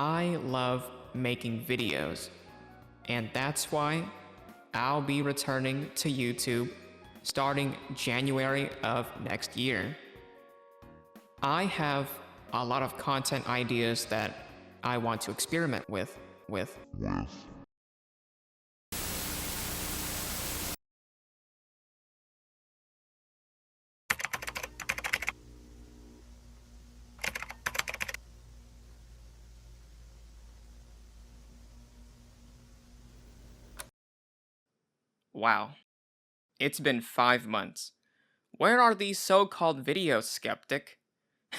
I love making videos, and that's why I'll be returning to YouTube starting January of next year. I have a lot of content ideas that I want to experiment with. Wow, it's been 5 months. Where are these so-called videos, skeptic?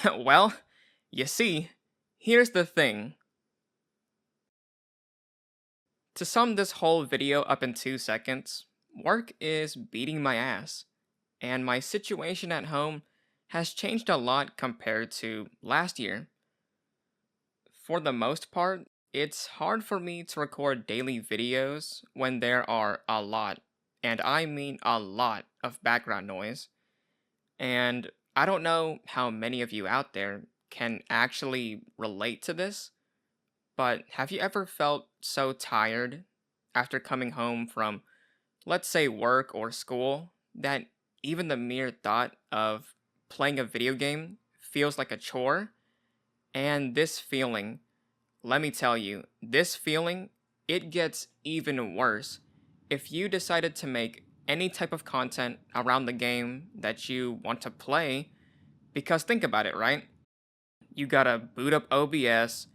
Well, you see, here's the thing. To sum this whole video up in 2 seconds, work is beating my ass, and my situation at home has changed a lot compared to last year. For the most part, it's hard for me to record daily videos when there are a lot, and I mean a lot, of background noise. And I don't know how many of you out there can actually relate to this, but have you ever felt so tired after coming home from, let's say, work or school, that even the mere thought of playing a video game feels like a chore? And this feeling, let me tell you, this feeling, it gets even worse if you decided to make any type of content around the game that you want to play. Because think about it, right? You gotta boot up OBS,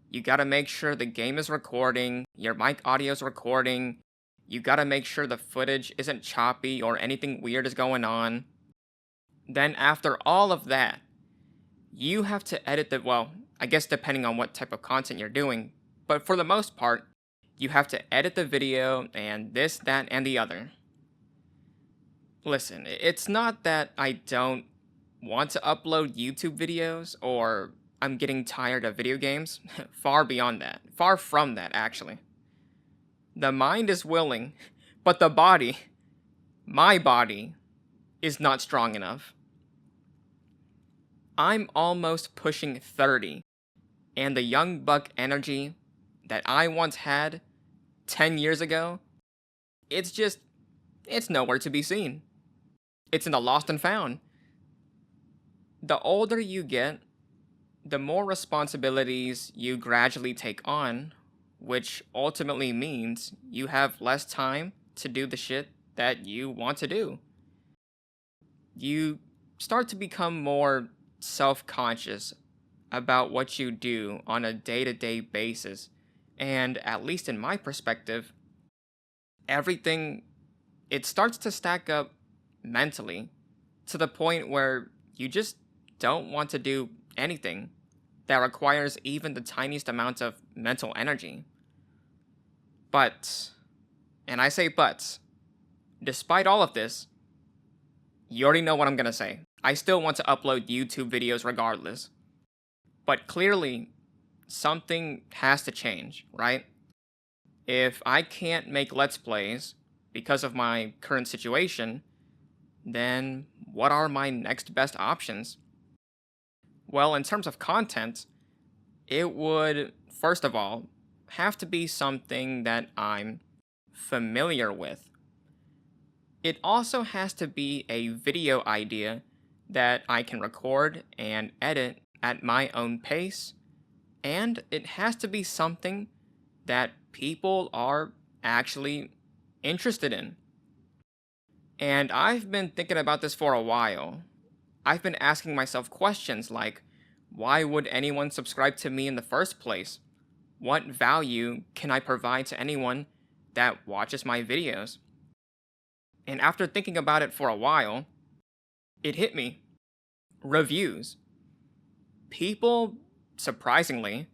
you gotta make sure the game is recording, your mic audio is recording, you gotta make sure the footage isn't choppy or anything weird is going on. Then after all of that, you have to edit the, well, I guess depending on what type of content you're doing, but for the most part, you have to edit the video and this, that, and the other. Listen, it's not that I don't want to upload YouTube videos or I'm getting tired of video games. Far beyond that. Far from that, actually. The mind is willing, but the body, my body, is not strong enough. I'm almost pushing 30, and the young buck energy that I once had 10 years ago, it's just, it's nowhere to be seen. It's in the lost and found. The older you get, the more responsibilities you gradually take on, which ultimately means you have less time to do the shit that you want to do. You start to become more self conscious about what you do on a day to day basis. And at least in my perspective, everything, it starts to stack up mentally to the point where you just don't want to do anything that requires even the tiniest amount of mental energy. But, and I say but, despite all of this, you already know what I'm gonna say. I still want to upload YouTube videos regardless. But clearly, something has to change, right? If I can't make Let's Plays because of my current situation, then what are my next best options? Well, in terms of content, it would, first of all, have to be something that I'm familiar with. It also has to be a video idea that I can record and edit at my own pace, and it has to be something that people are actually interested in. And I've been thinking about this for a while. I've been asking myself questions like, why would anyone subscribe to me in the first place? What value can I provide to anyone that watches my videos? And after thinking about it for a while, it hit me. Reviews. People, surprisingly,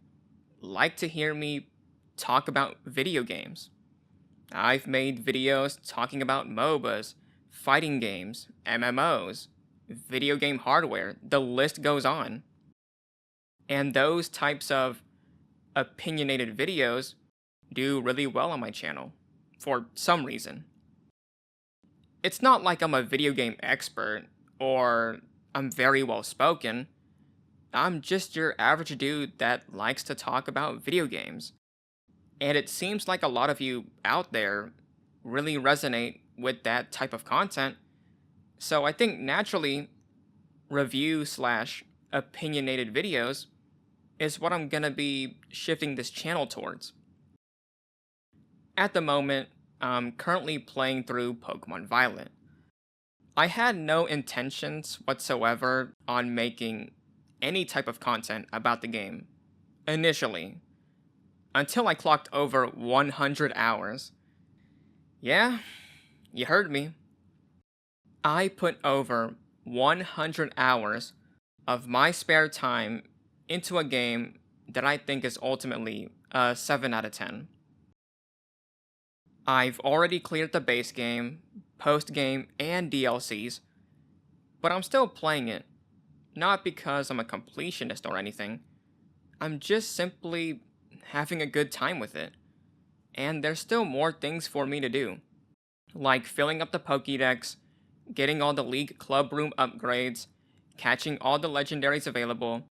like to hear me talk about video games. I've made videos talking about MOBAs, fighting games, MMOs, video game hardware, the list goes on. And those types of opinionated videos do really well on my channel, for some reason. It's not like I'm a video game expert or I'm very well spoken, I'm just your average dude that likes to talk about video games. And it seems like a lot of you out there really resonate with that type of content. So I think naturally, review slash opinionated videos is what I'm gonna be shifting this channel towards. At the moment, I'm currently playing through Pokemon Violet. I had no intentions whatsoever on making any type of content about the game, initially, until I clocked over 100 hours. Yeah, you heard me. I put over 100 hours of my spare time into a game that I think is ultimately a 7 out of 10. I've already cleared the base game, post game, and DLCs, but I'm still playing it. Not because I'm a completionist or anything. I'm just simply having a good time with it. And there's still more things for me to do, like filling up the Pokédex, getting all the League Club Room upgrades, catching all the legendaries available,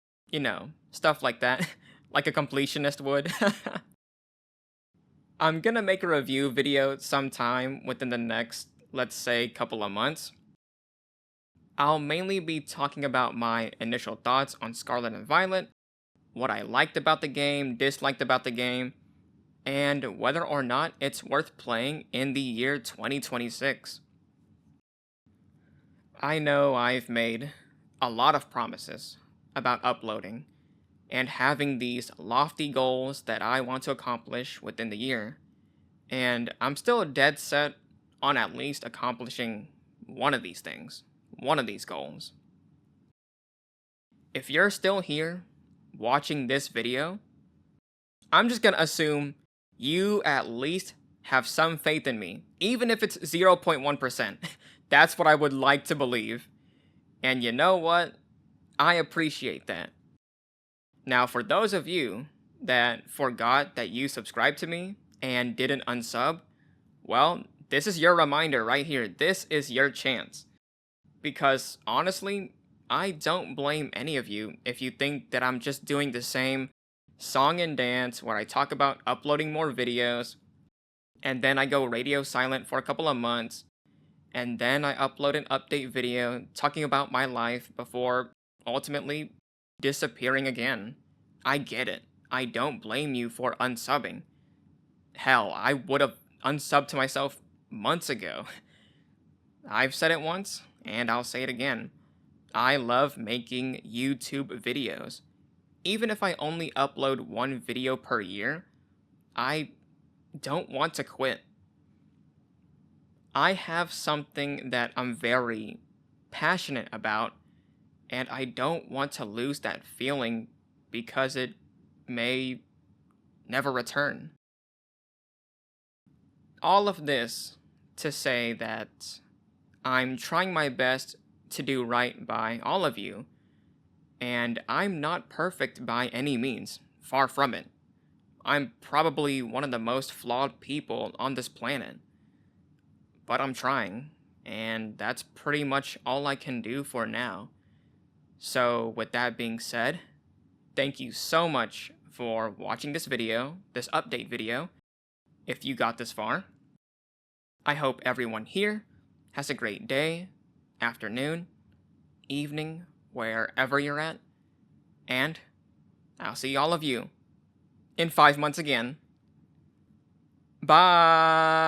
stuff like that, like a completionist would. I'm gonna make a review video sometime within the next, let's say, couple of months. I'll mainly be talking about my initial thoughts on Scarlet and Violet, what I liked about the game, disliked about the game, and whether or not it's worth playing in the year 2026. I know I've made a lot of promises about uploading and having these lofty goals that I want to accomplish within the year, and I'm still dead set on at least accomplishing one of these things, one of these goals. If you're still here watching this video, I'm just gonna assume you at least have some faith in me, even if it's 0.1%. That's what I would like to believe. And you know what? I appreciate that. Now, for those of you that forgot that you subscribed to me and didn't unsub, well, this is your reminder right here. This is your chance. Because honestly, I don't blame any of you if you think that I'm just doing the same song and dance where I talk about uploading more videos, and then I go radio silent for a couple of months, and then I upload an update video talking about my life before ultimately disappearing again. I get it. I don't blame you for unsubbing. Hell, I would have unsubbed to myself months ago. I've said it once, and I'll say it again. I love making YouTube videos. Even if I only upload one video per year, I don't want to quit. I have something that I'm very passionate about, and I don't want to lose that feeling because it may never return. All of this to say that I'm trying my best to do right by all of you, and I'm not perfect by any means, far from it. I'm probably one of the most flawed people on this planet, but I'm trying, and that's pretty much all I can do for now. So, with that being said, thank you so much for watching this video, this update video, if you got this far. I hope everyone here has a great day, afternoon, evening, wherever you're at, and I'll see all of you in 5 months again. Bye!